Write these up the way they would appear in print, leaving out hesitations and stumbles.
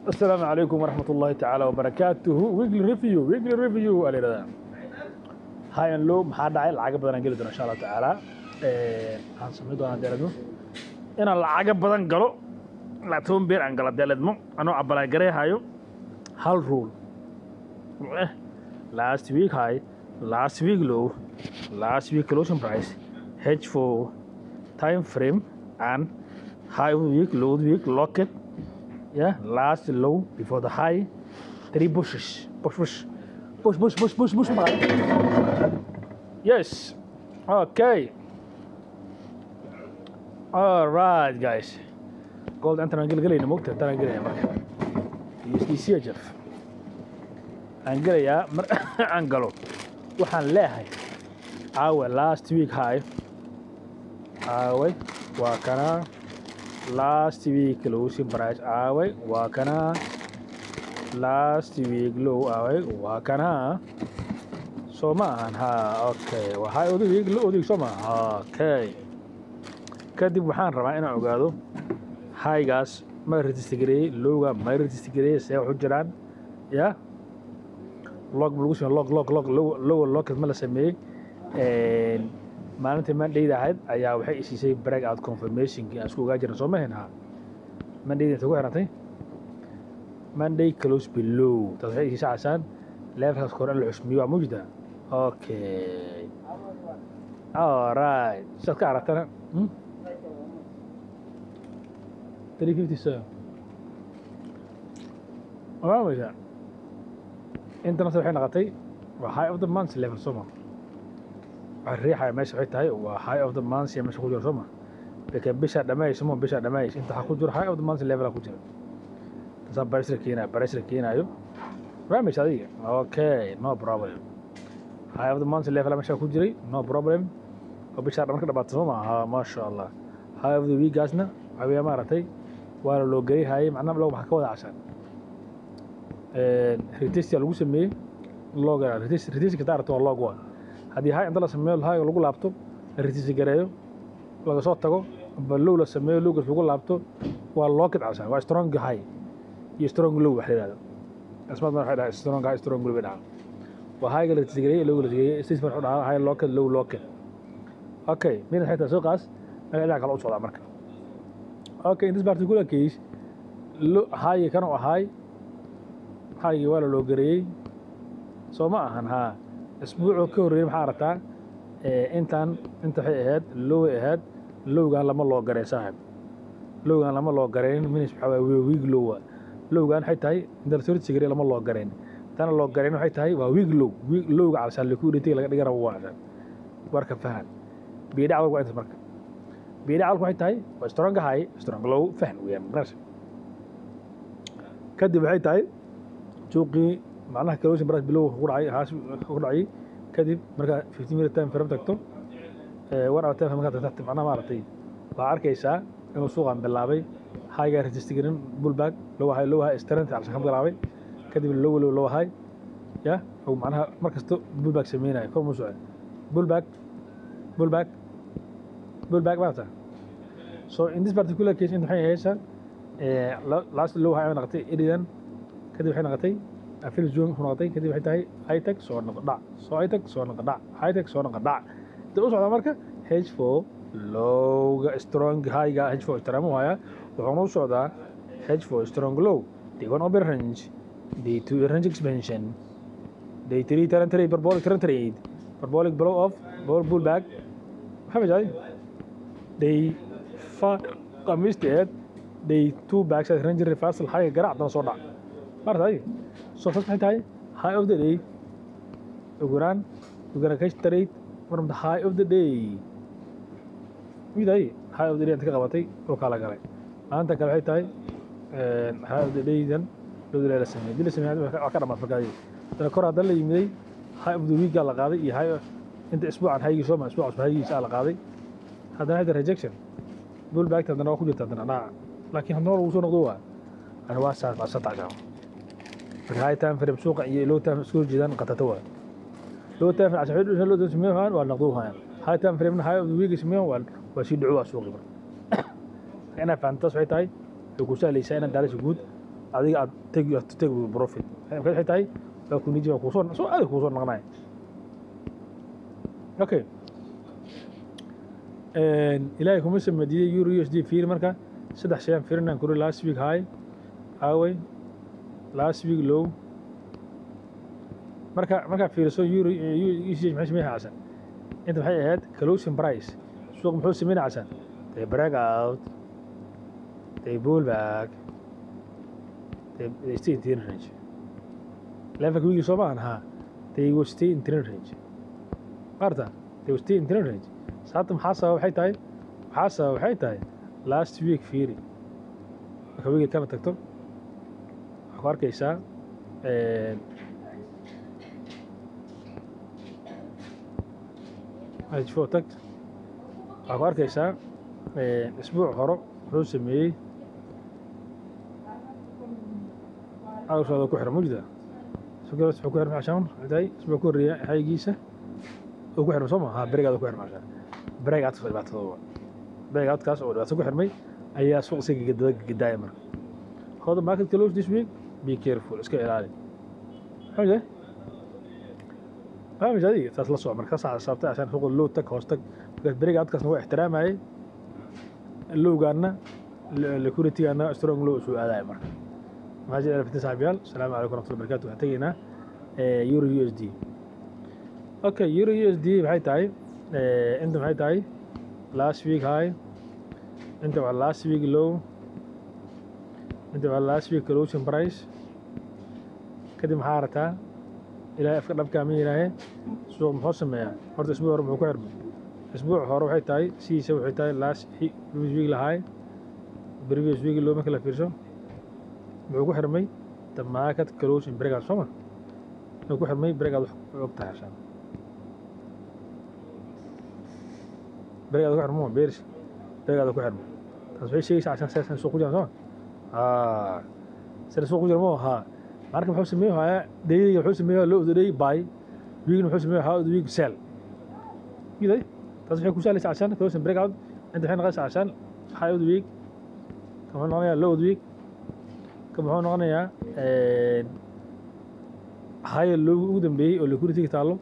السلام عليكم ورحمة الله تعالى وبركاته. ويكلي ريفيو على هذا. هاي اللو محاد عيل العقب بدنا نقول إن شاء الله تعالى. هنسميه دونا دلدمو. أنا العقب بدنا نقوله لا توم بير أنقل دلدمو. أنا أبلا جري هايو. هال رول. Last week high, last week low, last week closing price, H4 time frame and high week, low week, lock it. Yeah, last low before the high, 3 pushes. Push. Yes. Okay. All right, guys. Gold أنت نقول نموت أنت نقول يا مرة. USDC أجف. أنقل أنقلو. وحن لاهي. Our last week high. Our وكنا. Last week closing price away wakana last week low away wakana somaan ha okay waxa uu week low dig soma okay kadib waxaan rabaa inaan ogaado high gas ma register low ga ma register see wax jiraan ya log low ma la sameeyay maalintii Monday ahayd ayaa waxay isiisay break out confirmation ki isku uga jiran Soomaaliya Monday inta ku xirantay Monday close below taasay isiisay asan levelkaas kor la cusmiyo waa mujda okay all right shaqo aragtana 357 waa wada inta nasoo waxay noqotay waa high of the month level Soomaaliya الريحة ماشي حيتها وهاي اوف ذا مانس يا ماشي كوجر سما لكن بيشا دمايش مو بيشا دمايش انت حكوجر هاي اوف ذا مانس ليفل كوجر تصاب بريسر كينا ايو رامش هذه اوكي نو بروبلم هاي اوف ذا مانس ليفل ماشي كوجري نو بروبلم وبيشا دمك دبات سما ها ما شاء الله هاي اوف ذا ويك جاسنا عبيه مارتي ولا لو جري هاي معنا لو waxa ka wada cashan retest lagu sameeyay log retest ka daarto log waa hadii hay inta la sameeyo hay lagu laabto retest gareeyo laga soo tago ballow la sameeyo loogas lagu laabto waa locked cashan waa strong high iyo strong low wax leeyahay asmaad ma xidhaa strong low bidaan waa hay la retest gareeyo low la gareeyo istis mar xidhaa hay locked low locked okay mid xitaa soo qaas magaca kala u socda marka okay in this particular case hay kan oo hay wala loo gareeyay soo ma ahan ha اسبوع كوري محارتا انت waxay ahayd lowgan lama loo garay saaxib lowgan lama loo gareyn minis waxa way week lowgan waxay tahay inta soo tigray lama loo gareyn tan loo gareyn waxay tahay waa week lowga calshan liquidity laga dhigay waa warka fahan biidacda waa inta marka biidacda waxay tahay waa strong high strong low fahan weeyaan markaas kadib waxay tahay suuqii معناها كلوشن براس بلو قرعي هاش قرعي كذب مركا 15 minute time فرم تكتو ورا تاف مركا تحت معناها مارتي وعاركيسا انو سوقا بلاابي هاي ريجسترين بول باك لو هاي استرنت على شخم بلاابي كذب لو هاي يا او معناها مركزتو بول باك سميناي كور مو سؤال بول باك معناتها so in this particular case انت waxay haysaa last low high نقطه iridan kadib waxay noqotay afil zoom noqotay kadib waxay tahay high tech soo noqdaac high tech soo noqdaac inta u socda marka H4 low strong high ga H4 ixtiraamo haya wuxuu u socdaa H4 strong low D1 upper range D2 range expansion D3 parabolic blow off bull back maxaa jay D5 qamiisteed D2 back side range reversal high garacdana soo dhac martay soo fasxay high of the day we're gonna catch trade from the high of the day midai high of the day inta ka qabatay oo kala galay maanta kale waxay tahay high of the day dan loo diray la sameeyay waa ka dhamaad markaa tan kor hadda la yimiday high of the week la qaaday iyo high inta isbuucan haygi soo ma isbuuc haygi la qaaday hadana hada rejection bull back tan waa ku jirta tan laakiin hadana uu soo noqdo waa ana waa saad هاي تام في السوق لو تام سكول جدًا قطتوها لو تام عشان حلو لو تسميها والنقضوها هاي تام في من هاي ويجي اسميها وشيدعوها سوق أنا فانتاس عيتاي يقول سالي ساينا دارس جود adiga aad you have to take with profit waxay tahay waa ku nijiba ku soo aad ku soo noqonay okay ilaahay kuma sameeyay euro USD fiir marka saddex shay fiirnaan kuri last week high away last week low marka fiirso euro USD maxay sameeyay xasan inta waxay ahayd closing price suuq muxuu sameeyay xasan they break out they pull back they stay in trend range level wigi soo baahan ha they will stay in trend range marta they will stay in trend range sababta maxaa waxay tahay last week fiiri marka wigi kana tagto waxaad ku arkaysaa ajfo tagt waxaad ku arkaysaa isbuuc hore wuxuu sameeyey awshooda ku xiran mujda suuqaas wuxuu ku xiran cashaan haday isbuuc ku riya haygiisa oo ku xiran soo ma ha barigaada ku xiran cashaan barigaad ka dhibaatada barigaad kaas oo dhibaato ku xirmay ayaa suuq si gadaaya marka hooda market close this week be careful iska ilaali hada fahmi jadi taas la soo marka saabtay ashan suuq loo tag hoos tag barigaad kaasna waa ixtiraamayay lowgaana liquidity-gaana strong low soo aadaay marka ماجد ألف تسعة بيال السلام عليكم ورحمة الله وبركاته هتجينا يورو يو اس دي اوكي يورو يو اس دي بهاي تاي انت بهاي تاي لاست ويك هاي انت على لاست ويك لو انت على لاست ويك كلوشن برايس كده محارتها الى افكار كامل هي سوق محسن يا horta اسبوع hore muxuu ku xirmay اسبوع hore waxay tahay siisa waxay tahay last week la high previous week loo marka la fiirso wuxuu ku xirmay market closing breakout soo ma wuxuu ku xirmay breakout og tahay ashan breakout ku xirmo beers breakout ku xirmo taas waxay sheegaysaa ashan saasan suuq ku jiraan soo sida suuq ku jirmo ha marka wuxuu sameeyaa day wuxuu sameeyaa low day buy week wuxuu sameeyaa how week sell giday taas waxay ku saalaysaa ashan closing breakout inta waxay noqonaysaa ashan high week kama noqonaya low week wuxuu noqonayaa high low ugu dambeeyay oo liquidity taalo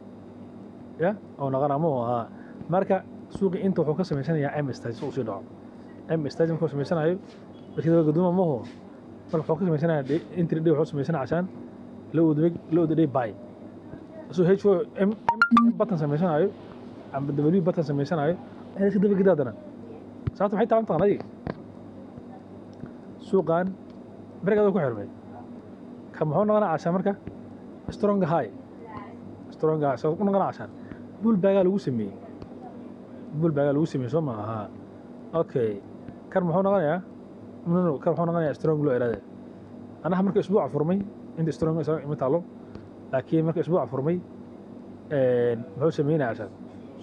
ya oo noqonamo aha marka suuqi inta wuxuu ka sameysanayaa M stage oo soo dhaco M stage markuu sameysanayo wixii gaduma ma ho marka wuxuu ka sameysanayaa entry day wuxuu sameysanayaa ashan low day buy so H4 M button sameysanayo ama W button sameysanayo ay si daba gidaadana sababta waxay taan taqanay suuqan breakout ku xirmay ka muxuu noqonaa cashan marka strong high soo ku noqonaa cashan bull bag lagu sameeyay soo ma aha okay kan muxuu noqonayaa kan muxuu noqonayaa strong low iraade anaha marka isbuuc furmay inta strong ima taalo laakiin marka isbuuc furmay muxuu sameeyay cashan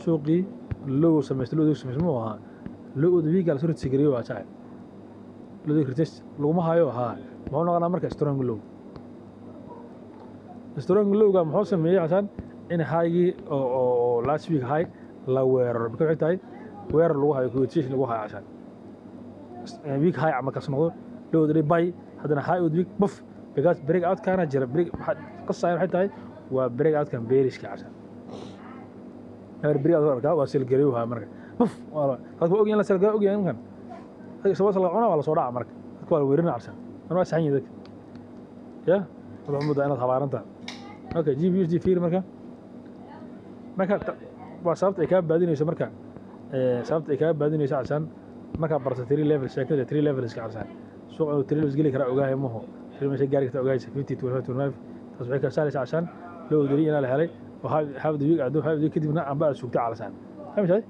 suuqii low sameeyay ma aha low week la soo tigriyo waa jacay loo retest laguma hayo ha muxuu noqonaa marka strong low ga muxuu sameeyay cashan in high oo last week high la weerar marka waxay tahay weerar lagu hayo quotation lagu hayo cashan week high ama kasnado low day buy hadana high week buff because break out kana jira break qasay waxay tahay waa break out kan bearish ka cashan break out waa sel gareeyo ha marka buff wala dadku ogeen la sel gareeyo ogeen kan sabab la cunaa wala soo dhaca marka dadku waa weerin arsan ana waa saxan yahay ya wada muddo inaad habaaranta okay GBUSD fiir marka waa sababta ay ka baadinayso marka cashan marka barta 3 level sheekada 3 levels ka cashan suuq oo 3 levels gali kara ogaahay ma ho 3 meesha gaari karta ogaahay 50 to 25 taas waxay ka saaraysaa cashan loo diri in la helay oo half the week adu half the kadibna aan baa sugta cashan fahmay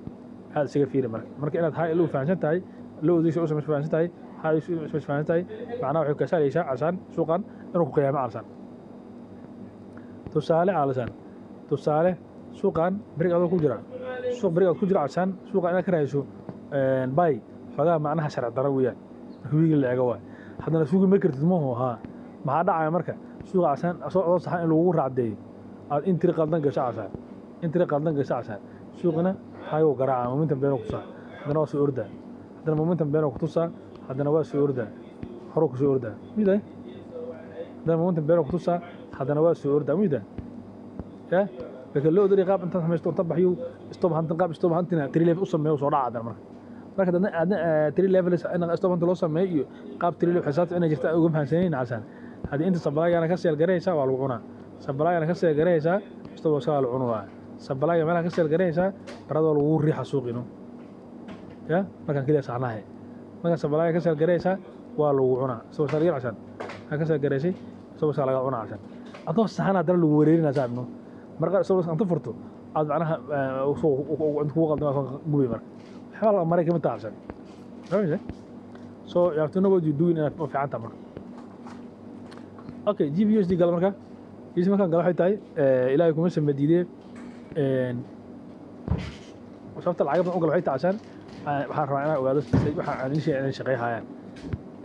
hada siga fiir marka inaad high loo fahansan tahay loo diisho oo sameeyay fahansan tahay high isoo fahansan tahay macnaha waxay ka saaraysaa cashan suuqan inuu ku qiyaamo cashan tusaale suuqan breakout ku jira cashan suuqa inaad ka raayso buy xogaa macnaha sharci daro weeyaan marka wiigi la eego waa haddana suuqi ma kartid ma ha maxaa dhacaya marka suuqa cashan soo saxan in lagu raacdeeyo aad intiri qaldan gashaa suuqina hayo garaaca momentum been ku saa haddana waa soo ordaa haddana momentum been ku tusaa haddana waa soo ordaa hore ku soo ordaa miday ده momentum bearer kutusaa haddana waa soo ordaa muyda ya laakiin loo odari qaab inta samaysto tabax yu stop hantin qaab stop hantina 3 level u sameeyo soo dhaca marka marka dadna aadna 3 levels ina stop hanta loo sameeyo iyo qaab 3 level xisaabta inay jirta ugu fahansaneen casan hadii inta sablaayana ka seel gareysa waa lagu cunaa sablaayana ka seel gareysa stop waa lagu cunaa sablaaya meelaha ka seel gareysa barado lagu riixa suuqino ya marka kaliya saanahay marka sablaaya ka seel gareysa waa lagu cunaa soo sariir casan ka seel gareysay soo laga cunaa casan adoo saxana dal lagu wareerina saabno marka soo anta furto aad macnaha soo ku qaldama gubi marka xawal America ma taabsan right so you have to know what you doing in a fiicanta marka okay GBUSD gal marka isma kan gal waxay tahay ilaahay kuma samadiide sababta lacagta u gal waxay tahay casan waxaan rabaa inaan ogaado waxa aan in shaqeeyayaan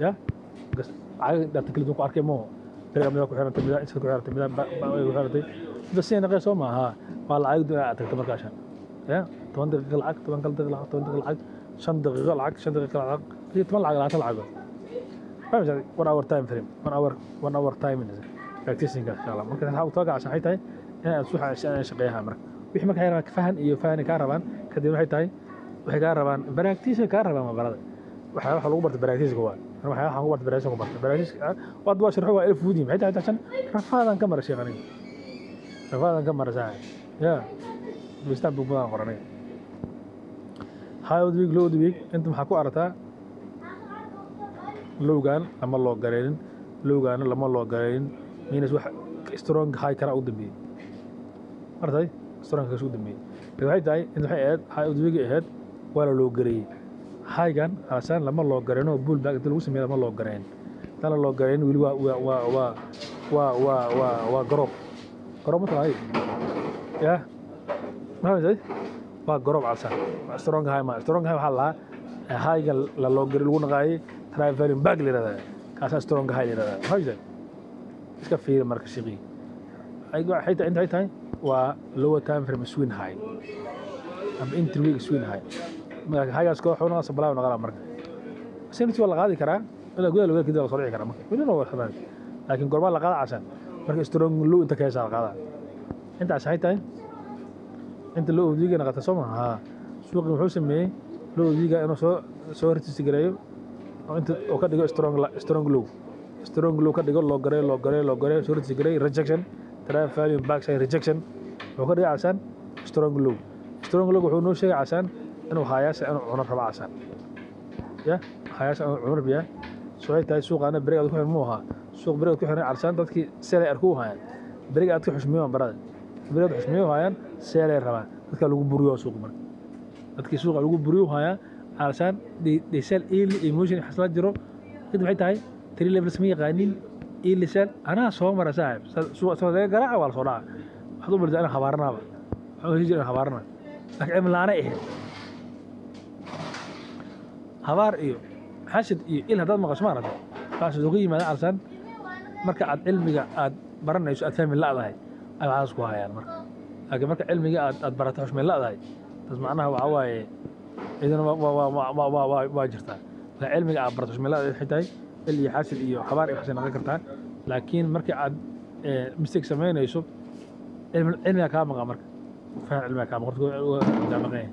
ya gas lacag dad kale ku arkay mo برنامج ku xirantay mid iska ku xirantay mid ku xirantay bas in qeys oo maaha waa lacag dad aad tagto markaashan ya 10 daqiiqo lacag 10 daqiiqo lacag 10 daqiiqo lacag 5 daqiiqo lacag 5 daqiiqo lacag 10 lacag 10 lacag فاهم 1 hour time frame 1 hour time practicing ان شاء الله marka waxa uu toogaa saxay tahay in aad suuxa shaqeeyaha marka wixii marka ay fahan iyo fahan ka rabaan kadib waxay ka rabaan practice ka rabaan ma barada waxa lagu bartay practice waa waxa lagu bartay practice wad waa sharxo waa 1000 ودي maxay tahay tan rafaadan ka mar sheeqanay rafaadan ka mar saay ya bistaan buu baan qoranay high week low week inta waxa ku aragtaa lowgan lama loo gareerin lowgan lama loo gareerin minus wax strong high kara u dambeeyay martay strong ka soo dambeeyay waxay tahay in waxay aad high week ahead wala loo gareeyay haygan asan lama loo gareeno bull back inta lagu sameeyo lama loo gareen tan loo gareen wili waa garoob tahay ya ma jay waa garoob asan strong high waxa la haygan la loo gareen lagu naqay traveling back leeyahay kaasa strong high leeyahay hayda iska fiir marka shaqi ay tahay waa lower time frame swing high am entry week swing high marka haygaas koox xuna sablaa naga marka sintii wala qaadi karaa ila gudaha laga kidada soo dhici karaa marka wili waa xabaan laakiin gorma la qaada casan marka strong low inta ka heesaa qaada inta ay tahay inta low diga naqata soo maaha suuqi wuxuu sameeyay low diga inuu soo hortiisi gareeyo oo inta oo ka dhigo strong low ka dhigo loo gareeyo soo hortiisi gareeyo rejection tara value back side rejection oo ka dhigo casan strong low wuxuu noo sheegay casan inuu hayaasha inuu cuno raba casan ya hayaasha inuu cuno biya soo ay tahay suuqana bariga ku xirmo aha suuq bariga ku xiran casan dadkii seel ay arku hayaan bariga aad ku xushmeeyo barada bariga xushmeeyo hayaan seel ay rabaan dadka lagu buriyo suuq marka dadkii suuqa lagu buriyo hayaan casan de seel emotion xasla jiro kadib waxay tahay 3 levels ma yaqaanin seel ana soo mara saaxib suuq soo garaaca wala soo dhaca waxdu barjaan khabaarnaba waxa jiray khabaarna laakiin laana habar iyo xashid iyo il hadad maqasho ma aragtay taas ugu yimaada alsan marka aad cilmiga aad baranayso aad fahmi laadahay ay waxaas ku hayaan marka laakiin marka cilmiga aad barato xushmay laadahay tas macnaha waxa waaye idin waa jirtaa la cilmiga aad barato xushmay laadahay xitay il iyo xashid iyo habar iyo xasan naga kartaa laakiin marka aad mistake sameynayso cilmiga ka maqan marka faham cilmiga ka maqan jaamacada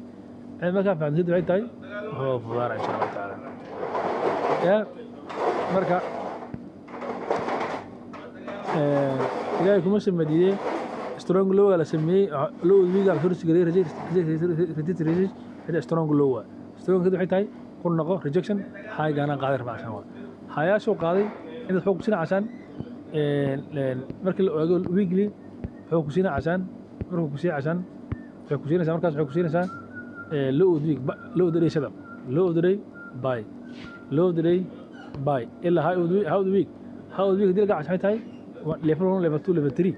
cilmiga ka faham sidii xitay هو فضار إن شاء الله تعالى يا مركا إلهي كمسة مدينة سترونج لو على سميه لو بيجي على فرس جري ريجيت هذا سترونج لو سترونج كده حتى قلنا قو ريجكشن هاي جانا قادر مع عشان هاي شو قاضي إذا حقوق سنة عشان مركل أقول ويجلي حقوق سنة عشان حقوق سنة عشان مركز حقوق سنة عشان لو دري شدم لو دري باي إلا هاو دويك دي لقى عشان هاي ليفل 1 ليفل 2 ليفل 3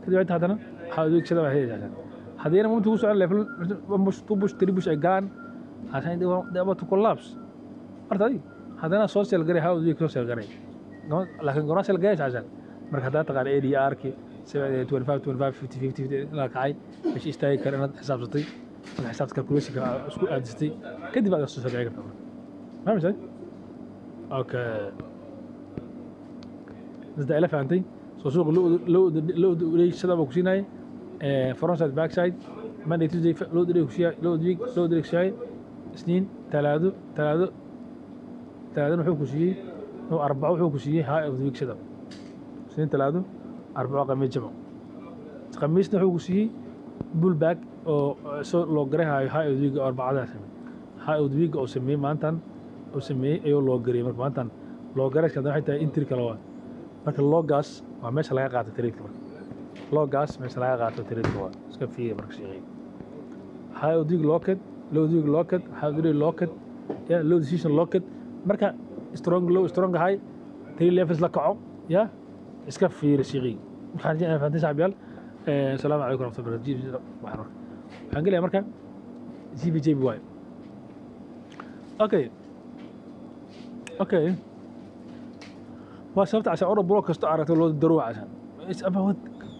كده بعد هذا هاو دويك شدم هاي عشان هذين ممكن توصل على ليفل مش توبش تريبش اجان عشان دي ابغى تكولابس ارتدي هذا سوشيال جري هاو دويك سوشيال جري لكن جراسل جايش عشان marka hada taqaan ADR ki 25 50 la kacay meeshii istaagi karana xisaabtay الحساب كالكوليشن اسكو ادستي كدي بعد السوشيال جاي فهمت اوكي بس ده إلى فهمتي سوق لو ليش سلام وكسيناي فرنسا باك سايد ماندي تيوزداي لو دريك شيء لو دريك شيء سنين ثلاثة وحو كشي أو أربعة وحو كشي هاي أو ذيك سلام سنين ثلاثة أربعة قميص جمع قميص نحو كشي بول باك أو لو جري هاي أو ذيك أربعة ده سمي هاي أو ذيك أو سمي مانتن أو سمي أيو لو جري مانتن لو جري كذا حتى إنتري كلاوان marka loogaas waa meesha laga qaato trade marka loogaas meesha laga qaato trade waa iska fiir marka shaqeey high dig locket low dig locket high dig locket ya low decision locket marka strong low strong high three levels la kaco ya iska fiir shaqeey waxaan jeclahay faanti saaxiibayaal assalaamu calaykum waxaan galaya marka CBJBY okay وصلت عشان أوروبا بلوك عرفت لو الدروع عشان إيش أبغى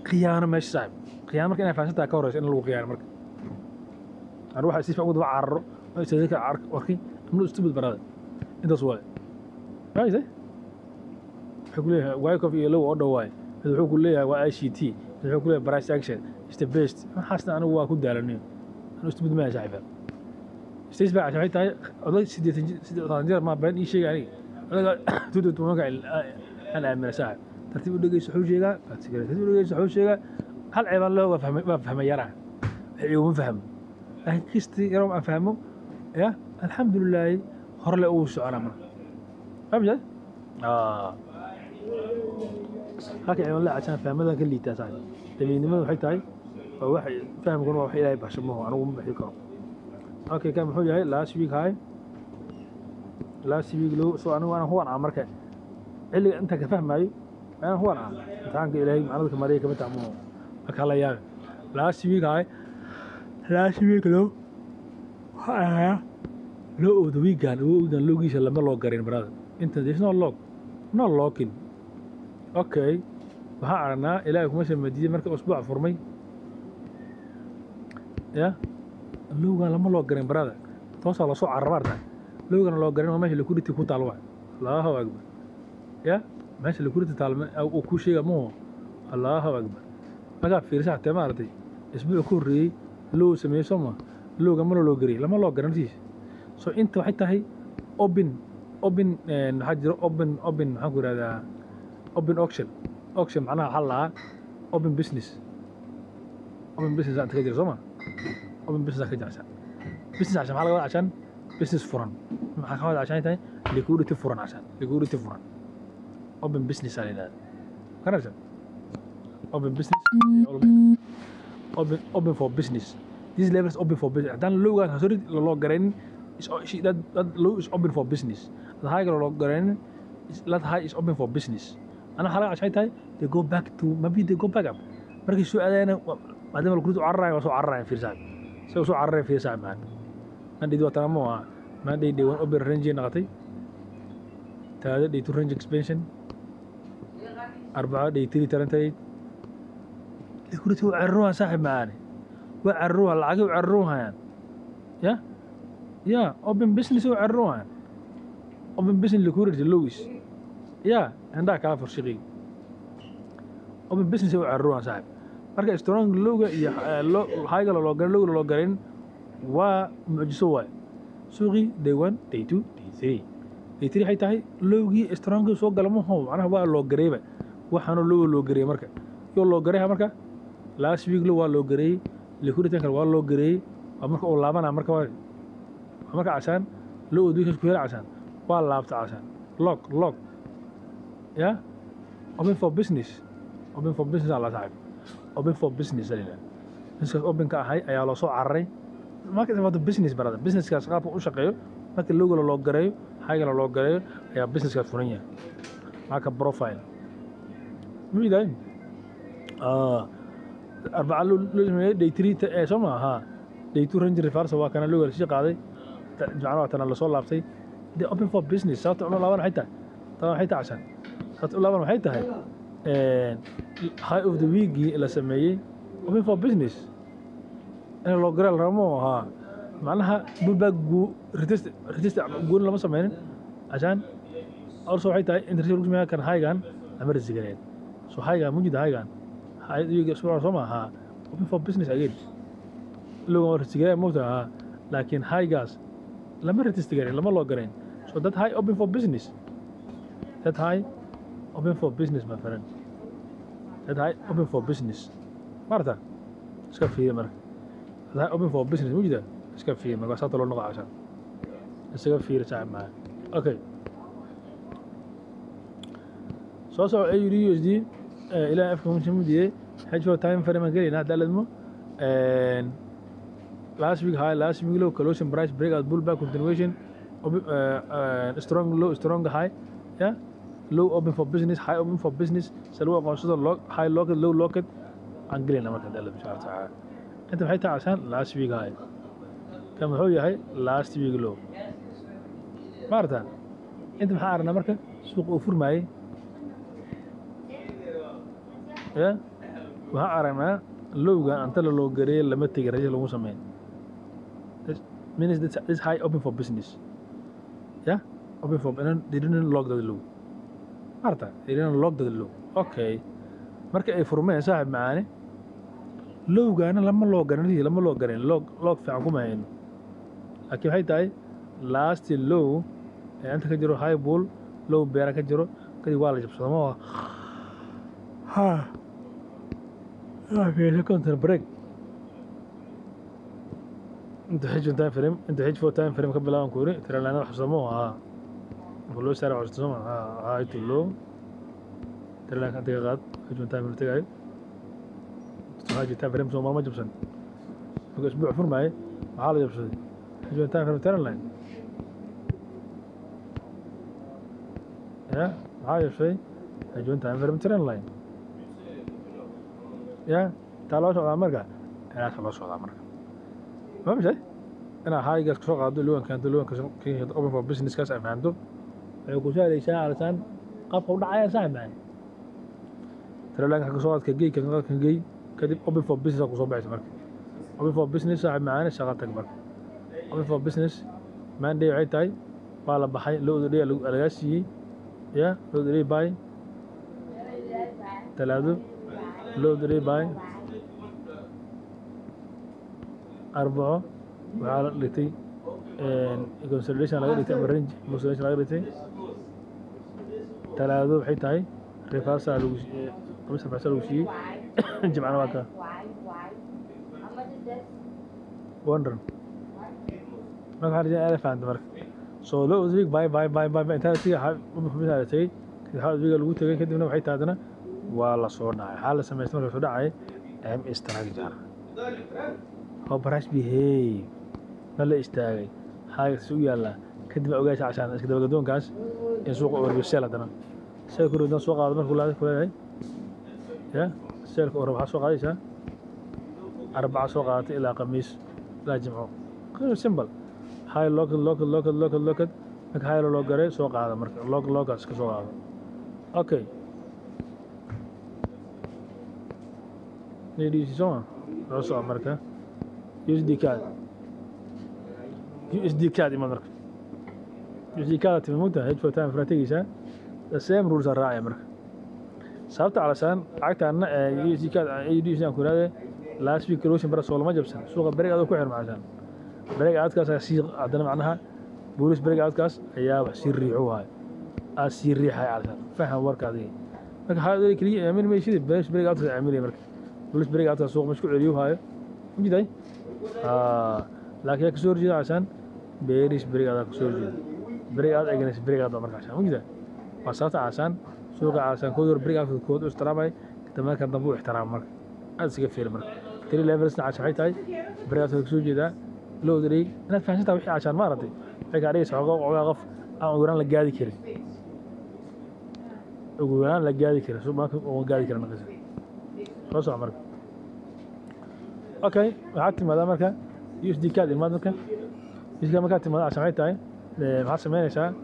خيانة مش صعب خيانة مركي أنا فاشلتها كورس إنه لو خيانة مركي أروح أسيف أقعد وأعرّ إيش هذيك عرق وركي عملوا استبد براد أنت سؤال هاي زي يقول لي واي كوفي لو أوردر واي يقول لي واي شي تي يقول لي برايس أكشن استبيست ما حاسس أنا هو كود دارني أنا استبد ما شايفه استيس بقى عشان هاي والله سيدي طنجر ما بين أي شيء يعني أنا تودو مقع أنا أمر ساعة ترتيب اللي جيس حوشيجا ترتيب اللي جيس حوشيجا هل عيال الله وفهم يرى يوم فهم كيستي يوم أفهمه يا الحمد لله هر له أوس على ما فهم جد هاك عيال الله عشان فهم هذا كل اللي تساعد تبي نمو حتى هاي واحد فهم يكون واحد لا يبحث ما أنا وهم بحكي أوكي كم حوجة هاي لاست ويك هاي لاست ويك لو سو أنا هو أنا مركز اللي أنت كفهم معي أنا هو أنا تعانك إلهي معنا كماريه كم تعمله أكلا يا لاست ويك هاي لاست ويك لو لو the weekend لو جيش لما لوج قارين براد أنت there's no log no login أوكي وهعرنا إلهي كمشي مدينة مركز أسبوع فرمي يا لو قال لما لوج قارين براد توصل لصوع عربارته لو قال لوج قارين وماشي اللي كل تكون طالوع الله أكبر يا ماشي اللي كل تتعلم أو كل شيء مو الله أكبر ما قال في رسالة تمارتي اسمه كوري لو سميه سما لو قاموا لو قري لما لو قرنتيش سو أنت وحتى هي open نحجر open هنقول هذا open auction معناها حلها open business أنت كجر سما open business كجر عشان business عشان حلقة عشان business فرن ما خلاص عشان تاني liquidity فرن عشان liquidity فرن open business علينا كنا عشان open business open for business these levels open for business dan low gas sorry log garan is that low is open for business the high log garan is that high is open for business انا حلقة عشان تاني they go back to maybe they go back up markii soo aadayna maadaama lagu carraay waa soo carraay fiirsan soo carraay fiirsan maan mandii wata ma mandii dewan open range naqatay taada day to range expansion 4 day 3 tarantay liquidity وعروها صاحب معاني وعروها العقي وعروها يعني يا open business وعروها open business liquidity لويس يا عندها كلام فرشيقي open business وعروها صاحب marka strong looga iyo high loo garin waa mucjiso waay suuqi day 1 day 2 day 3 day 3 hay tahay loogii strong soo galmo macnaha waa loo gareeba waxaana loo gareey marka iyo loo gareeha marka last week waa loo gareey liquidity kan waa loo gareey marka oo laabana marka عشان loo duukas ku hela عشان waa laabta عشان log ya open for business ala saaxib open for business alina iska open ka ahay ayaa loo soo cararay marka inta business barada business kaas qaab u shaqeeyo marka loo gareeyo hayga loo gareeyo ayaa business ka furan yahay marka profile ميدان أربعة لو day 3 سما ها day 2 range reverse waa kana loo shaqo qaaday jacano tan la soo laabtay they open for business sababta una laaban xitaa عشان sababta laaban waxay tahay high of the week la sameeyay open for business in loo garal ramo ha macnaha bubagu retest goon lama sameeynin عشان also waxay tahay in research kan haygan lama reject gareyn so highga mujida highgan iyaga soo maaha open for business again low reject gareyn moodaa laakiin highgas lama reject gareyn lama loo gareyn so that high open for business that high open for business my friend that high open for business marta iska fiir marka that high open for business mujida iska fiir marka saata loo noqo cashan iska fiir saacad ma okay soo AUD USD ilaa afka muhiimadiye hedge for time frame galina daladmo last week high last week low closing price breakout pullback continuation strong low strong high yeah low open for business high open for business salwa qoonsada low high low low low aan galina marka dalad insha Allah taala inta waxay tahay asan last week high كم هو يهاي last week low مارتا انت maxaa arna marka suuq uu furmaayay ya waxa aragna lowga anta loo gareey lama tigarayo lagu sameeyay this means this high open for business yeah open for and didn't log the low مارتا didn't log the low okay marka ay furmeen saaxib macaani lowgaana lama loo garan log fiican kuma hayno laakiin waxay tahay last low أنت كجرو high bull low bear كجرو كذي والله جبسه ما ها في كونتر بريك أنت حج تايم فريم أنت حج فور تايم فريم قبل أن كوري ترى لنا حسموه ها بلو سعر عشرة ها هاي تلو ترى لنا كنت قاعد حج تايم فريم تجاي هاي تايم فريم سو ما جبسن بس أسبوع فرم معي حاله جبسه حج تايم فريم ترى لنا يا هاي شيء هجون تايم فريم ترين لاين يا تعالوا شو عمرك أنا تعالوا شو عمرك ما بشيء أنا هاي قص سوق عدو لون كان لون كي أوبن فور بزنس كاس عنده يقول شيء ليش علشان قف وضع عيا ساعة معي ترى لك حق صوت كجي كان جي كذب أوبن فور بزنس أقول صوب بعد مرك أوبن فور بزنس ساعة معانا شغلت أكبر أوبن فور بزنس ما عندي عيد تاي ولا بحي لو دري الجاسي يا لو دري باي ثلاثة لو دري باي أربعة وعلى لتي كونسوليشن على لتي أمرنج كونسوليشن على لتي ثلاثة بحيث هاي ريفارس على خمسة ريفارس على وشي جمعنا واقع وندر ما كان رجع ألف عند مرك so لو زيك باي انت تيجي حاب مثلا تي حاب زيك لو تجي كدبنا waxay taadana waa la soo dhacay xal sameeyay markii soo dhacay am istaraagjar oo barash bihey la istaagay haay soo yaala kadib ogaasha cashan iska daba gadoonkaas in suuqa oo warbisel hadana say ku rodan soo qaado markuu laad ku leeyahay ya seelka oo waxa soo qaadaysa arbaca soo qaadatay ilaa khamiis la jimco simple high local marka high loo garay soo qaada marka locals ka soo qaado okay needii soo soo marka USD card ima marka USD card timamuda hedge for time fratigisa the same rules are raacay marka sababta علشان lacagtaana USD card AUD aan ku raade last week closing bara soo lama jabsan suuqa bariga ku xir macaan بريك عادكاس أسير عندنا معناها بوليس بريك عادكاس أيام أسير ريحوها أسير ريحها على فهم ورك هذه لكن هذا اللي كلي يعمل ما يشيل بوليس بريك عادكاس يعمل يمرك بوليس بريك عادكاس سوق مشكو عليوها مجد أي لكن يكسر جدا عشان بيريش بريك عادكاس كسر جدا بريك عاد أجنس بريك عاد مرك عشان مجد وصلت عشان سوق عشان كودر بريك عاد كود استرامي تمام كان ضبوع احترام مرك هذا سيكفي مرك تري ليفلز عشان هاي بريك عاد كسر جدا لو دري أنا فهمت وحي عشان ما رضي هيك عليه عقاب أو قران لقادي كير قران لقادي كير شو ما قادي كير نقص خلاص عمرك أوكي وحتى ما دام مركا USD كاد ما مركا USD ما كاد ما عشان هاي تاي محسن ما نشا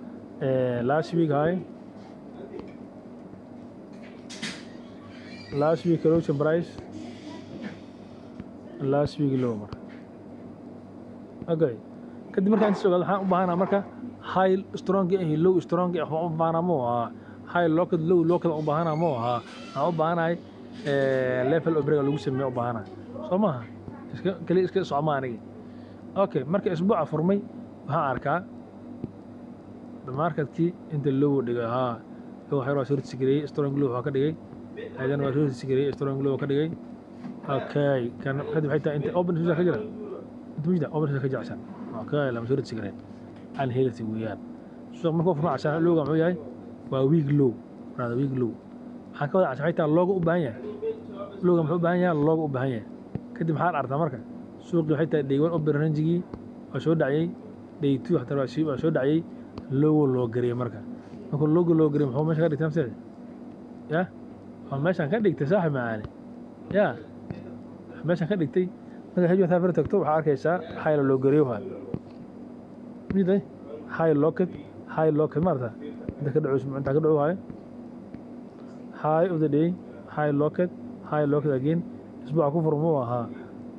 last week closing price last week low مرة okay kadib markaan soo gaado waxaan u baahanaa marka high strong iyo low strong waxaan u baahanaa high locked low locked u baahana ma aha aan u baahanahay level of break lagu sameeyo u baahana soo maaha iska socma aniga okay marka isbuuca furmay waxaan arkaa marketkii inta loo dhigay loo xiro soo tigray strong low waxa ka dhigay aydan waa soo tigray strong low ka dhigay okay kan hadda waxay tahay inta open ka jira inta mujda open ka jacsan okay lama soo tigray aan heelti weeyaan soo markuu furmo cashan looga muxuu yahay waa week low raada week low waxa ka wada cashan xitaa looga u baahan yahay looga muxuu u baahan yahay looga u baahan yahay kadib maxaan arkaa marka suuqii waxay tahay day 1 open range-gii oo soo dhacay day 2 hatta waa soo dhacay loogo loo gariyay marka loogo loo gariyay muxuu meesha ka dhigtay nafteeda ya waa meeshan ka dhigtay saaxiib macaani ya meeshan ka dhigtay marka hajo taafir tagto waxa arkaysaa high loo gariyo waa miday high locket marta inta ka dhaco waa high of the day high locket again isbuuca ku furmo aha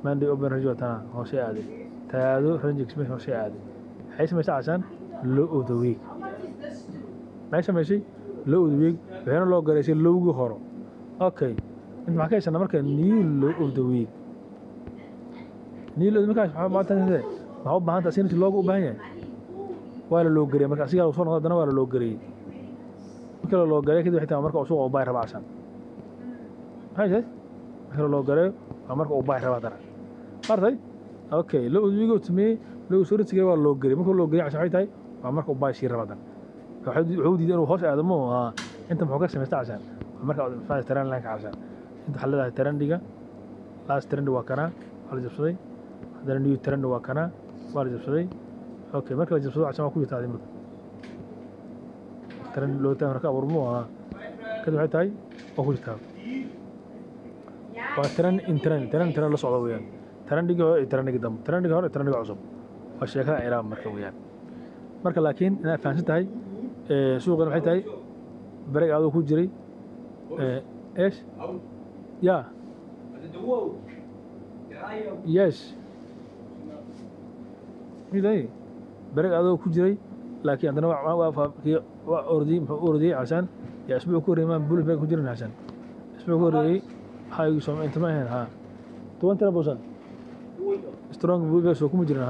Monday open range tana hoose aaday taado range express hoose aaday hayse meesha cashan low of the week meesha low of the week waxaana loo gareysay lowgii horo okay inta maxaa ka haysanaa marka new low of the week new low marka waxa maanta waxa u baahan tahay si loogu u baahan yahay waa loo gariyay marka asiga soo noqdana waa loo gariyay marka loo gariyay kadib xitaa marka suuqa u baay raba cashan hayse marka loo garayo marka uu baay raba dara martay okay loo wiigo tumay loo soo tigay waa loo gariyay marka loo gariyay cashan tahay waa marka uu baay shir raba dara wuxuu diiday inuu hoos aadamo inta muxuu ka sameystaa cashan marka faas taran la cashan inta xalada tarandiga last trend waa kana wala jabsaday hadana new trend waa kana wala jabsaday okay marka la jabsado cashan waa ku yitaaday marka trend loo taa marka warmo kadib waxay tahay oo ku yitaaday waa trend la socdo weeyaan trendiga hore trendiga cusub waa sheekada Iran marka weeyaan marka laakiin inaad fahansan tahay suuqan waxay tahay break aad ku jiray ايش يا yes midday break aad ku jiray laakiin hadana waa ordi عشان ya isbuuc ku reemaan bull break ku jirin عشان isbuuc ku reeyay hay soo inta ma ahayn 20% strong bull break soo kuma jirin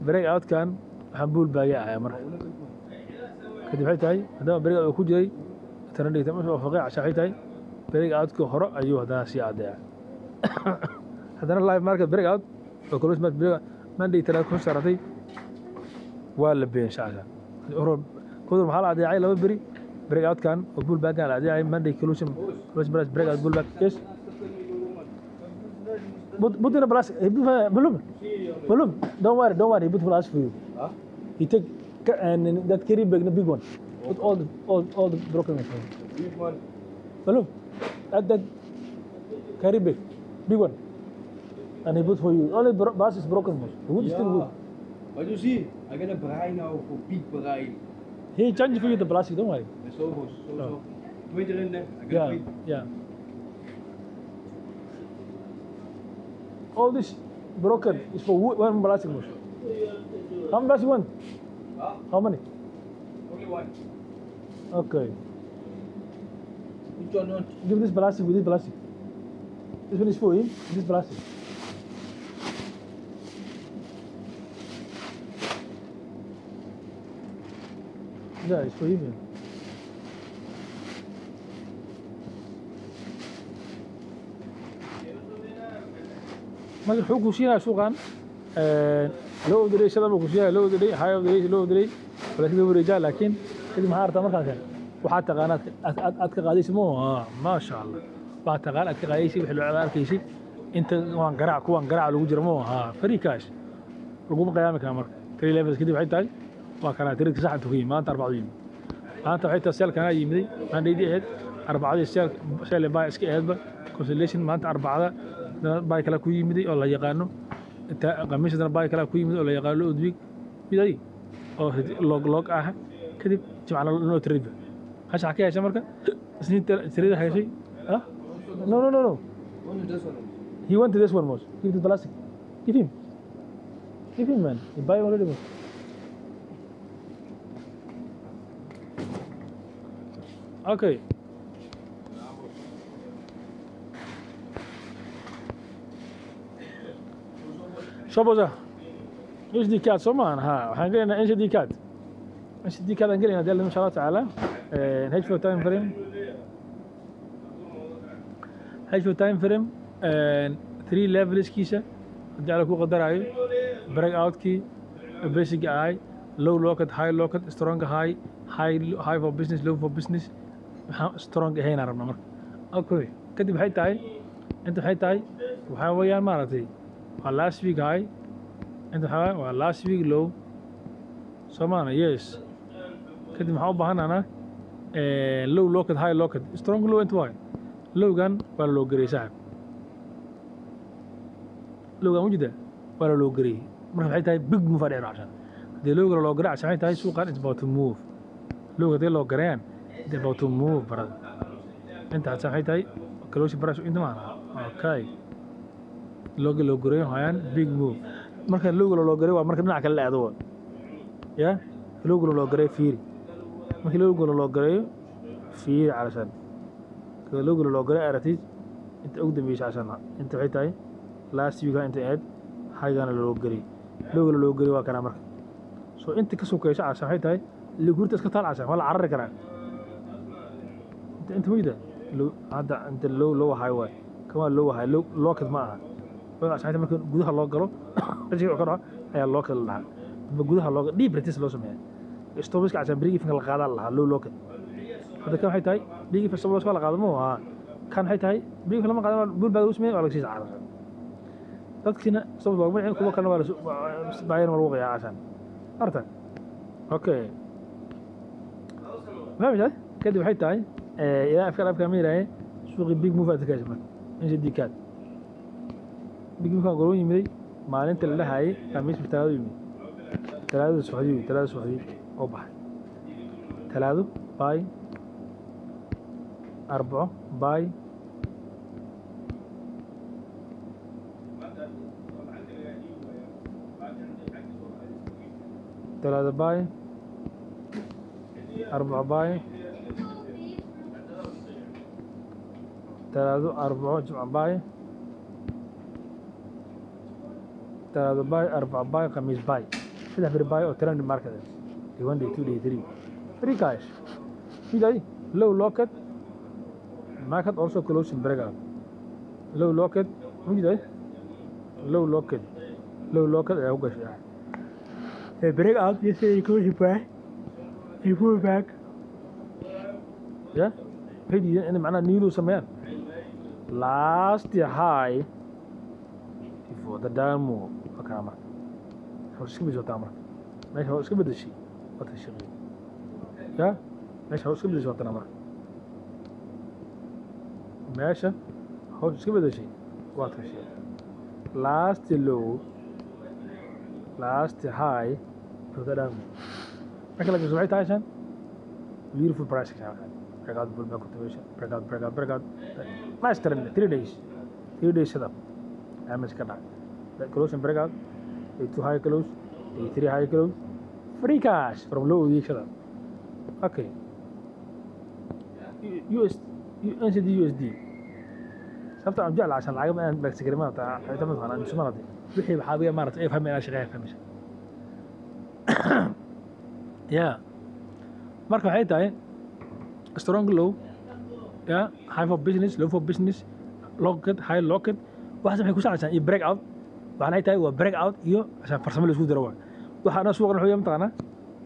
break out kan waxaan bull baagay mar kadib waxay tahay hadaba break aad ku jiray trending tama soo faqay عشان waxay tahay break out ku horo ayuu hadana si cadeeya hadana live market break out oo close market break Monday tara ku saratay waa la been shacabka كودر محل عادي عيل لو بري بريك اوت كان وبول باك على عادي عيل ماندي كلوشن بس بريك اوت بول باك ايش بدنا بلاس بلوم don't worry put flash for you he take and that carry bag the big one put all the broken ones big one baloon that carry bag big one and he put for you only bus is broken wood still wood but you see I got a braai now for big braai. He changed for you the plastic, don't worry. So. Wait in there. Yeah. All this broken is for one plastic. How many plastic one? Huh? How many? Only one. Okay. Which one not? Give this plastic with this plastic. This one is for him. This plastic. Yeah, it's for him. ما الحقوق وشينا سوقان لو دري شذا بقوشيا لو دري هاي لو دري ولكن هو رجال لكن كل ما عرفت مرة كان وحتى قناة أتك قاديس مو ما شاء الله بعد قناة أتك قاديس بحلو على كيسي أنت وان قرع لو جرمو فريكاش رقم قيامك أمر تري ليفلز كده بحيث تاج وكان تريك ساعة تقييم ما أنت 40 أنت بحيث السيل كان يمدي ما ندي هاد 4 السيل باي اسكي هاد كونسليشن ما أنت 4 باي كلا كوي يمدي ولا يقانو أنت قميص ده باي كلا كوي يمدي ولا يقانو أدويك بداي أو لوج كده جمعنا لو تريب هش حكي هش مركا سنين تريد هاي شيء no he wanted this one most give the plastic give him man he buy already most اوكي شبوزة ايش دي كات سومان ها حنقلنا ايش دي كات ايش دي كات نقلنا ديال ان شاء الله تعالى هيج فو تايم فريم هيج فو تايم فريم 3 ليفلز كيسه جعل كو قدراي بريك اوت كي بيسك اي لو لوكت هاي لوكت سترونج هاي فور بزنس لو فور بزنس سترونج هنا ربنا مرك اوكي كدب waxay tahay inta waxay tahay waxa weeyaan maaragtay waa last week high inta waxa waa last week low samaana yes kadib maxaa u baahanana low locket high locket strong low inta waay lowgan waa loo garay saaxib lowgan wajida waa loo garay marka waxay tahay big move fadhiyo cashan hadii lowga loo garay cashan waxay tahay suuqan it's about to move lowga hadii loo garayaan it's about to move brother inta cashan waxay tahay close price inta maana okay lowga loo garay hayaan big move marka lowga loo garay waa marka dhinaca kale la aado ya lowga loo garay fiiri marka lowga loo garay fiiri cashan lowga loo garay aragtid inta ugu dambeysay cashan inta waxay tahay last week inta aad haygana loo garay lowga loo garay waa kana marka so inta ka sokaysa cashan waxay tahay ligurta iska taal cashan wala carari karaa inta weyda hadda inta loo hay way kama loo hay locket ma aha waa cashan marka gudaha loo galo rajii ka dhaca ayaa loo kala dhaca gudaha loo deep breath loo sameeyaa stobiska cashan brigi finka la qaadan lahaa locket hadda kan waxay tahay brigi fa stobiska la qaadamo waa kan waxay tahay brigi lama qaadan bul baa loo sameeyaa waa laga sii saacada dadkina sabab loo macin kuwa kana waa baayir mar waqay cashan arta okay فهمت كده waxay tahay ilaa afka miiray suuqi big move ka jabay inta dikad big move ka go'o yimid maalinta la dhahay khamiis bitaayo yimid talaado suuxi oo baxay talaado bay arbaco bay talaado bay أربعة باي ثلاثة أربعة جمعة باي ثلاثة باي أربعة باي خميس باي كده في باي أو ترند ماركت دي 1 دي 2 دي 3 فري كاش في جاي لو لوكت ماركت also close in breakout لو لوكت مو جاي لو لوكت أو كاش breakout يصير يكون باي he pull back yeah هدي أنا معنا نيلو سميان last high before the down move أكرمه هو شو بيجوا تامر ماشي هو شو بدي شيء وقت الشغل yeah ماشي هو شو بدي جوا تامر ماشي هو شو بدي شيء وقت الشغل last low last high before the down move أكلك زوجي عشان beautiful price كمان breakout bull back continuation breakout ما يسترن 3 days setup أهم شيء كذا close and breakout 2 high close 3 high close free cash from low week setup okay NZD USD سبت أنا جعل عشان العقب أنا بكسر ما تاع حيتم مثلا مش مرضي بحي بحابية مرت إيه فهم أنا شغال فهمش يا marka waxay tahay strong low ya high for business low for business locket high locket waxa waxay ku saacsan iyo break out waxay tahay waa break out iyo asaan farsamo la isku daro waxaana suuqan wuxuu yimtaana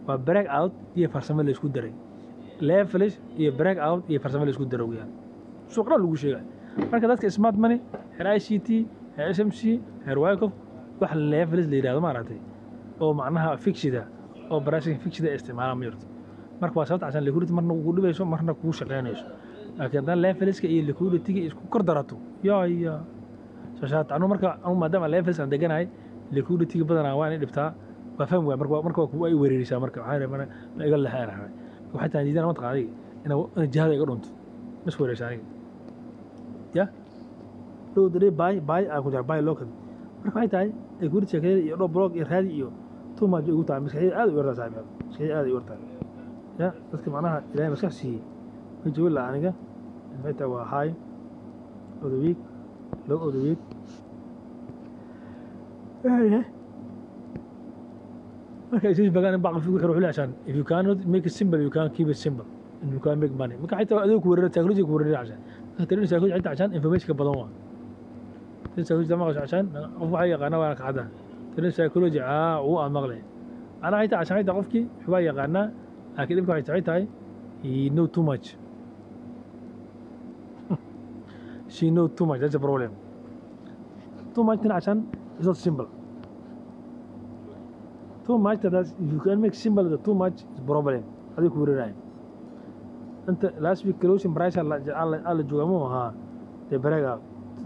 waa break out iyo farsamo la isku daray levels iyo break out iyo farsamo la isku daro weeyaan suuqna lagu sheegay marka dadka smart money heer ICT heer SMC heer Wyckoff wax levels la yiraahdo ma aragtay oo macnaha fixida oo pricing fixida isticmaala ma jirto marka waa sababta asan liquidity marna ugu dhibayso marna ku shaqeynayso laakiin dan levelska iyo liquidity isku kor darato ya sashaat anu marka maadaama levels aan deganahay liquidity badana waa in dhibtaa waa faham waa marka ku ay weeraraysaa marka waxaan rabaa ma iga lahaanahay waxa taan diidana ma taqaanay ina jahada iga dhunto mas weeraraysaa ya loo diray buy aan ku buy local marka waxay tahay liquidity shaqeeyay iyo dhow block iyo raadi iyo tuma ugu tahay maskaxda aad u yartaa saameeyay maskaxda aad u yartaa ya dadka macnaha ilaahay maskax siiyay which will aniga maxay tahay waa high of the week low of the week okay إيش بقى بعض في وحروح عشان if you cannot make it simple you can keep it simple and you can make money ما حتى أدوك ورد تكنولوجيا ورد عشان تكنولوجيا تكنولوجيا حتى عشان information كبدوان تكنولوجيا ما عشان أو حاجة قناة ولا كعادة تكنولوجيا هو أمغلي أنا حتى عشان حتى قفكي حبايا قناة لكن يمكن حتى he know too much she know too much that's a problem too much عشان it's not simple too much that you can make simple the too much is problem هذيك وريراي انت last week closing price على جوامو ها دي بريغا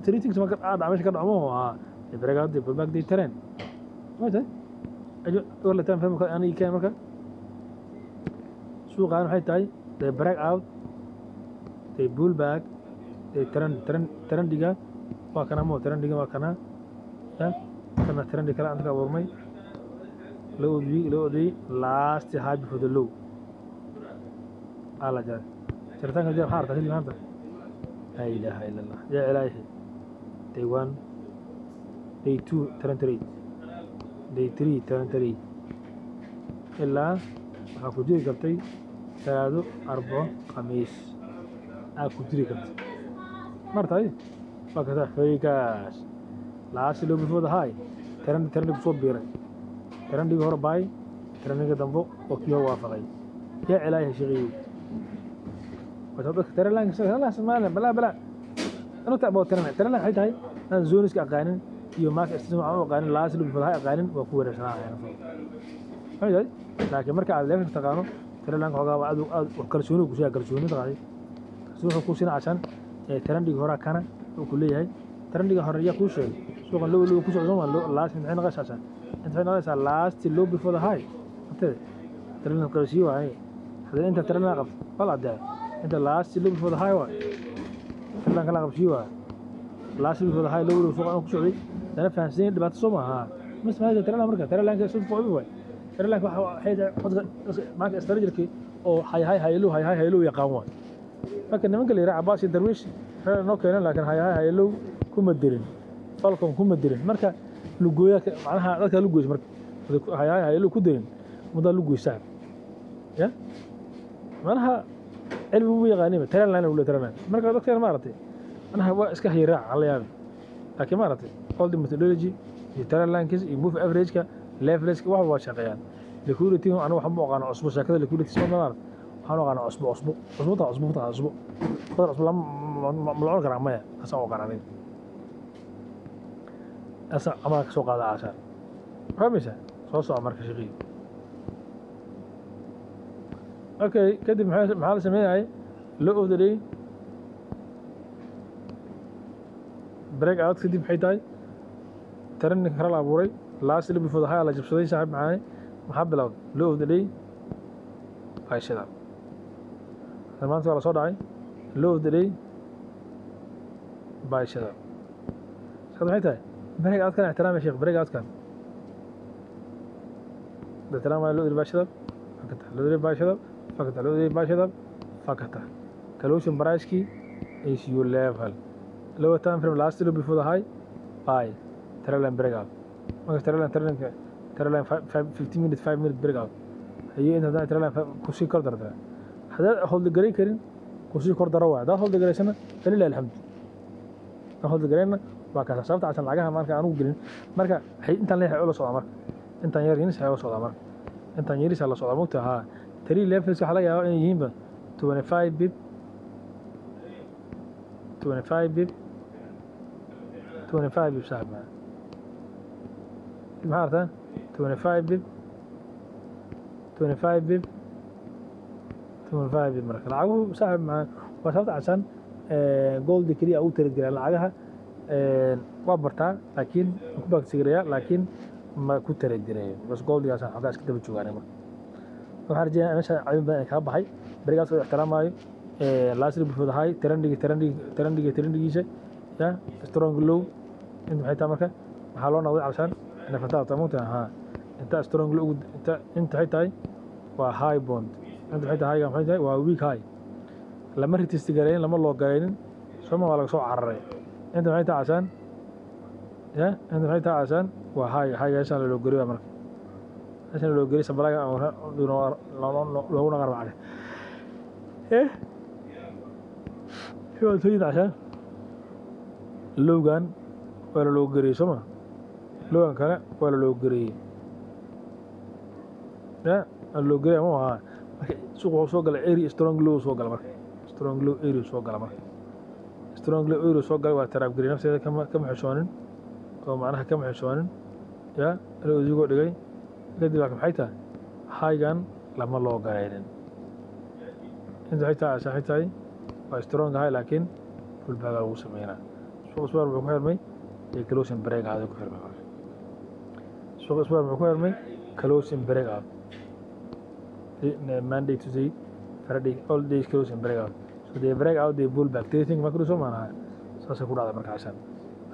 three things ما قاعد عامش كدعمو ها دي بريغا دي باك دي ترين ما ده اجو ولا تفهم انا كان marka suuqa waxay tahay they break out they pull back they trendiga waa kana mo trendiga waa kana kana trendi kala anta warmay low the last high before the low ala jaa shirtaan jaa xaarta hilib hanta la ilaha illa allah ya ilaahi day 1 day 2 trend day 3 trend ilaa waxaa ku jiri kartay talaado arbaco khamiis aa ku jiri kartay martay waa kada faygaas laasi loo bifooda hay trend kusoo biiray trendigi hore baay trendiga dambo oo kii hore waafaqay yaa ilaahay shaqeeyey waxaad dadka trendlanka Soomaaliya bala anu taabo trendlan waxay tahay aan zooniska aqaanin iyo marka isticmaal aan aqaanin laasi loo bifooda hay aqaanin waa ku weerarsanaa laakiin marka aad leeyahay taqaano trendlanka xogaa waa aad kalsooni ku sheegay kalsooni taqaay wuxuu ku sinaa cashan trendiga hore kana uu ku leeyahay trendiga hore yaa ku sheegay suuqa loo ku socdo laasi maxay naqashaa انت فين هذا last low before the high انت ترى كرسي واي هذا انت ترى ناقف طلع ده انت last low before the high واي ترى كان ناقف شيء واي last before the high low فوق انا كسودي انا فاهمين دبات صوما ها بس ما هذا ترى امريكا ترى لانك صوت فوق واي ترى لانك حيد معك استرجلك او هاي لو يقام واي لكن من قال لي عباس درويش نو كان لكن هاي لو كوما ديرين فالكم كوما ديرين marka lugooya macnaha dadka lugoys marka hay ku deerin muda lugoysaa ya macnaha cilmi uu yaqaanay taran uu taran marka dadka ma aragtay macnaha waa iska hiiraac alla yaab laakiin ma aragtay all the methodology iyo taran lankis iyo move average ka leverage wax waa shaqeeyaan liquidity anu waxaan u aqaan cusbo shaqada liquidity soo marar waxaan u aqaan cusbo qadar cusbo ma la karaa maya asoo aqaanay أسا عملك سوق هذا عشان فهميسه صوص عمرك شقي أوكي كده محل سميه هاي low of the day break out كده بحيتاي ترى كرال أبوري last اللي بفضل هاي على جبسودي صاحب معاي محب لو low of the day هاي شداب تمام على صوت هاي low of the day باي شداب كده بحيتاي بريك أوت كان احترام يا شيخ بريك أوت كان احترام على لودي باشدب فكته لودي باشدب فكته لودي باشدب فكته كلوشن برايسكي is your level low time from last low before the high buy ترى بريك أوت ما ترى 15 minutes 5 minutes بريك أوت هي أنت ده ترى كوسي كوردر ده هذا هولد جري كرين كوسي كوردر واحد ده هولد جري سنة فلله الحمد هولد جرينا waa ka sababta asan lagaha marka aanu gelin marka intan leeyahay oo la socdo marka intan yar inay saxo socdo marka intan yar la socdo mugta ha 3 levels waxa laga yaabaa inay yihiin 25 bip 25 bip 25 bip saxba maarta 25 bip 25 bip 25 bip marka lagu saxib ma waa sababta asan gold kaliya u tirad lacagaha waa bartaa laakiin ku baagsigayaa laakiin ma ku tarajiray bas gooldigaas aan xogaas ka daba joogaanay marka waxaan rajaynayaa meesha cayb baan ka baxay barigaas oo ixtiraamayo laasri bifooda hay trendigiisa ya strong low inta waxay tahay marka waxaa loo noqday calshaan nafataa tamuta ha inta strong low inta waxay tahay waa high bond inta waxay tahay waa weak high لما ريتست جارين لما لو جارين ثم ولا سو عرري انت maxay tahay عشان يا انت maxay tahay عشان وهاي عشان لو غريبه marka عشان لو غري سبلاga لو نقر عليه ايه شو تريد عشان لوغان ولا لو غري سما لوغان كان ولا لو غري لا لو غري مو ها suuq soo galay area strong low soo galay marka strong low area soo galay marka strong low area soo galay waa taraab gari nafteeda kama xishoonin oo macnaha kama xishoonin ya loo idigo dhigay kadib waxa maxay tahay haygan lama loo garaynin inta xitaa waa strong high laakiin full bag lagu sameeyna suuq soo wuxuu ku xirmay closing break aad ku xirmay suuq soo wuxuu ku xirmay closing break aad Monday to say Friday all days close and break out so they break out they pull back do you think makru soo maana saasa ku dhacda marka عشان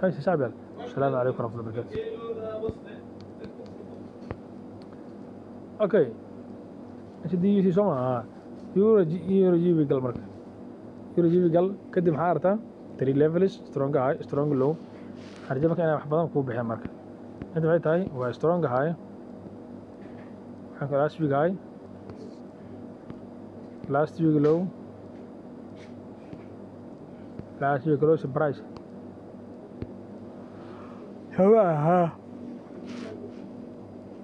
hay shacabal assalamu alaykum warahmatullahi wabarakatuh okay sidii si soo maana euro GB gal marka euro GB gal kadib maxaa artaa 3 levels strong high strong low harjaba kana wax badan ku bixin marka inta waxay tahay waa strong high waxaan kala asbi high last week low last week low surprise ها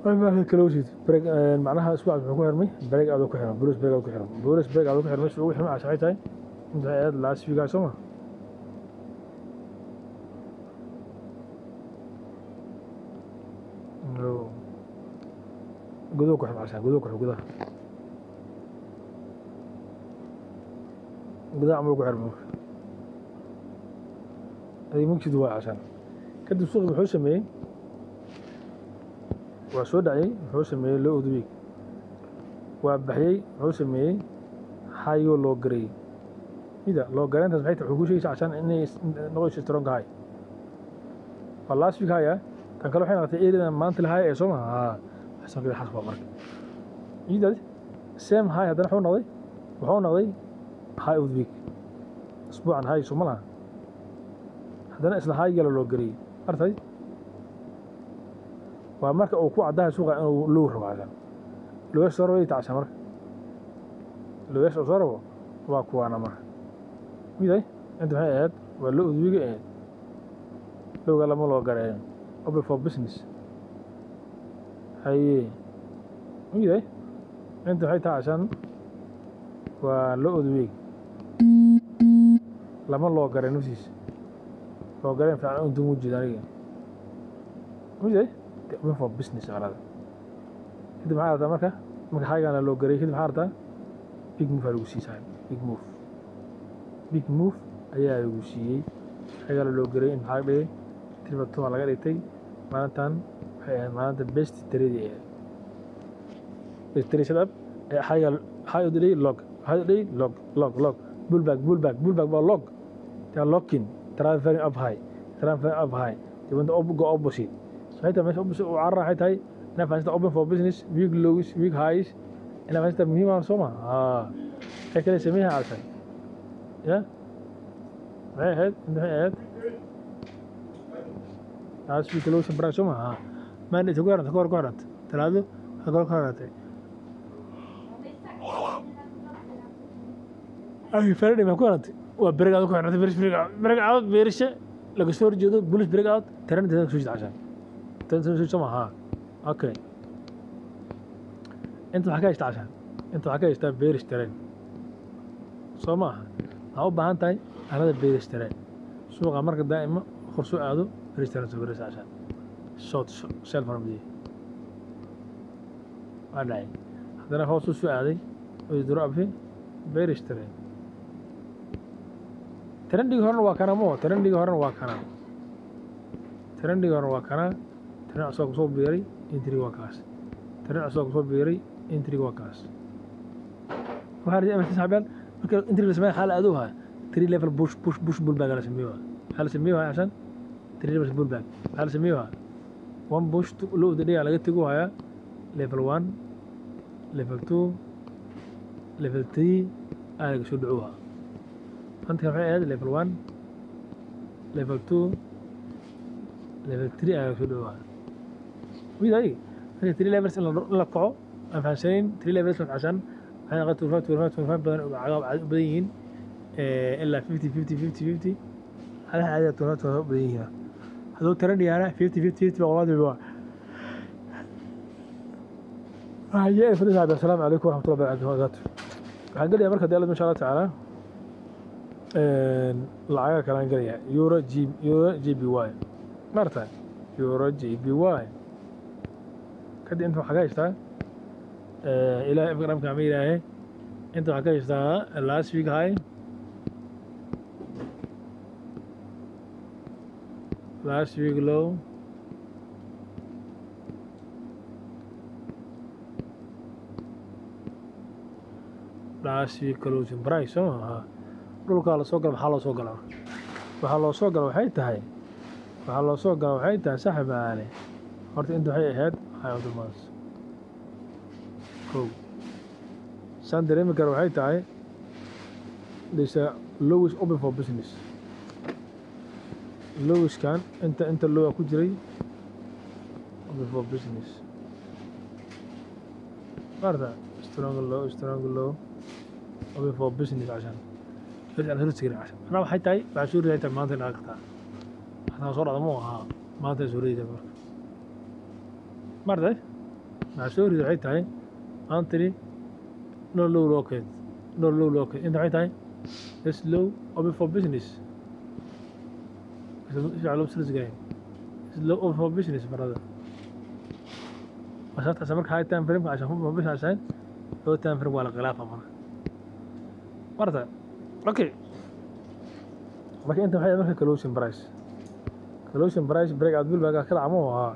ما close break معناها اسبوع wuxuu ku xirmay break aad ku xiran bulus break aad ku xiran bulus break aad ku xiran wuxuu xirmay asay tahay inta aad last week asoma no gudo ku xirmay asay gudo gudaa عمرو ku xirmo ay mugtid waa عشان kadib suuq wuxuu sameeyay waa soo dhacay wuxuu sameeyay loo udweek waa baxay wuxuu sameeyay hayo loo garay ida loo garantaas maxay tahay wuxuu sheegay عشان inay noqoto strong high last week high tan kale waxay noqotay area maanta la high ee soo ma xasan kale xasba marka ida same high hadana wuxuu noqday هاي أوديك أسبوعا هاي سملا هذا إسلا هاي قالوا لو قري أرتاي ومرك أو كوع ده سوق أو لور بعدين لو يسروا يتعشى مرك لو يسروا واقوا أنا مرك ميدا أنت هاي هاد ولا أوديك إيه لو قال ما لو قري أو for business هاي ميدا أنت هاي تعشان ولو أوديك لما لو قري نفسيس لو قري فعلا أنتم موجودين ميدا open for business على هذا كده معاه هذا مركا حاجة أنا لو قري كده معاه هذا big move على وسي سايم big move أيه وسي حاجة لو قري إن حاجة تبى توما على قري تي معناتها best تريدي best تريد سبب حاجة هاي دي log هاي دي log bull back log ترى locking transferring up high تبى go opposite هاي ماشي opposite وعرّة هاي أنا فاهم open for business week lows week highs أنا فاهم مهمة صوما هاي كده سميها عشان يا هاي عايز في كلوش برا صوما ما ندي تقارن تلاذو تقارن أي فرق ما كانت وبريك أوت كانت بريك أوت بيرشة لو كسور جودو بوليس بريك أوت ترى أنت تسوي عشان تسوي سما أوكي أنت حكاية عشان أنت حكاية تبى بيرش ترى سما أو بهانتاي أنا بيرش ترى سوق عمرك دائما خرسو عادو بيرش ترى بيرش عشان صوت سيل فرم دي أنا هذا هو سوق عادي ويدرو أبي بيرش ترى ترندي هرن واكنا مو ترندي هرن واكنا ترند أسوق صوب بيري إنتري واكاس ترند أسوق صوب بيري إنتري واكاس وهذا مثل سحبان ممكن إنتري بسميه حالة أدوها تري ليفل بوش بول باج على سميوها حالة سميوها عشان تري ليفل بول باج حالة سميوها 1 بوش لو دنيا على قد تجوها ليفل 1 ليفل 2 ليفل 3 أنا شو دعوها أنت كان في level 1 level 2 level 3 أنا كده وإذا إيه 3 levels إلا قاع أنا فاهمين 3 levels عشان أنا قلت 25 بدن بدين إلا 50 50 هذا عادة 25 بدين هذول ترى أنا 50 بغلط بوا هاي فريق هذا السلام عليكم ورحمة الله وبركاته هنقول يا مركز يلا إن شاء الله تعالى العيا كلام قرية يورو جي بي واي مرتين يورو جي بي واي كده أنتم حكايشتا إلى إبراهيم كاميرا هي أنتم حكايشتا last week هاي last week low last week closing price dhulka la soo galo maxaa loo soo galaa waxaa loo soo galo waxay tahay saaxiibaale horta inta waxay ahayd high of the month kow saan dareemi kara waxay tahay this lowest open for business lowestkan inta lowa ku jiray open for business marta strong low open for business عشان بس أنا سوري عشان أنا وحيد تاي بعد سوري تاي ما أنت ناقطع أنا صار هذا مو ها ما أنت سوري تاي مرة بعد سوري وحيد تاي أنتري no low locket أنت وحيد تاي this low open for business إيش على بسرعة جاي this low open for business مرة بس أنت سمك هاي تايم فريم عشان هم بس عشان هو تايم فريم ولا غلافة مرة اوكي لكن انت محتاج مركز كلوشن برايس بريك اوت بول باك كده عموها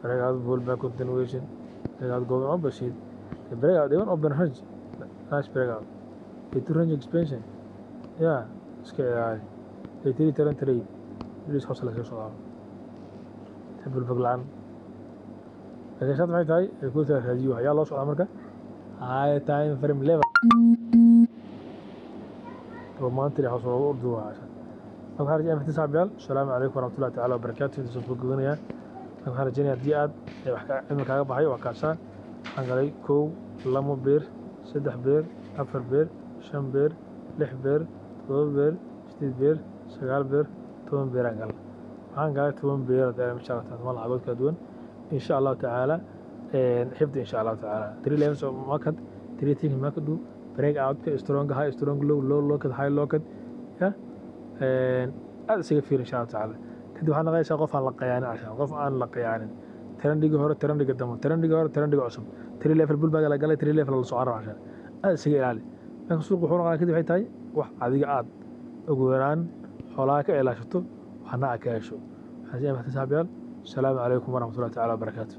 بريك اوت بول باك كونتينيويشن بريك اوت جو اب بشيل بريك اوت ايفن اوبن رينج نايس بريك اوت في رينج اكسبانشن يا اسكي يعني في ترين تري ليش حصل لك صعب تحب الفقلان لكن شاطر هاي يكون هذه يلا صعب امريكا هاي تايم فريم ليفل رومانتري حصل أردو عشان أنا خارج أنا في 9 بيال السلام عليكم ورحمة الله تعالى وبركاته في سوق الدنيا أنا خارج أنا دي أد إنك هذا بحي وكاسان أنا قالي كو لامو بير 6 بير 4 بير 5 بير 6 بير 7 بير 8 بير 9 بير 8 بير أنا قال 8 بير ده إن شاء الله تعالى والله عبود كدون إن شاء الله تعالى حفظ إن شاء الله تعالى 3 ليفلز ما كد 3 things ما كدو break out strong high strong low low high low يا هذا شيء كثير إن شاء الله تعالى كده وحنا غايش قف على قيانة عشان قف عن لقيانة ترندي هورا ترندي قدامه ترندي هورا ترندي عصب تري ليفل بول باقي قال تري ليفل السعر عشان هذا شيء عالي لكن سوق وحنا على كده waxay tahay wax adiga aad ugu yaraan xoolaha ka ilaashato waxna ka hesho xasiin ma tasaabiyan السلام عليكم ورحمة الله تعالى وبركاته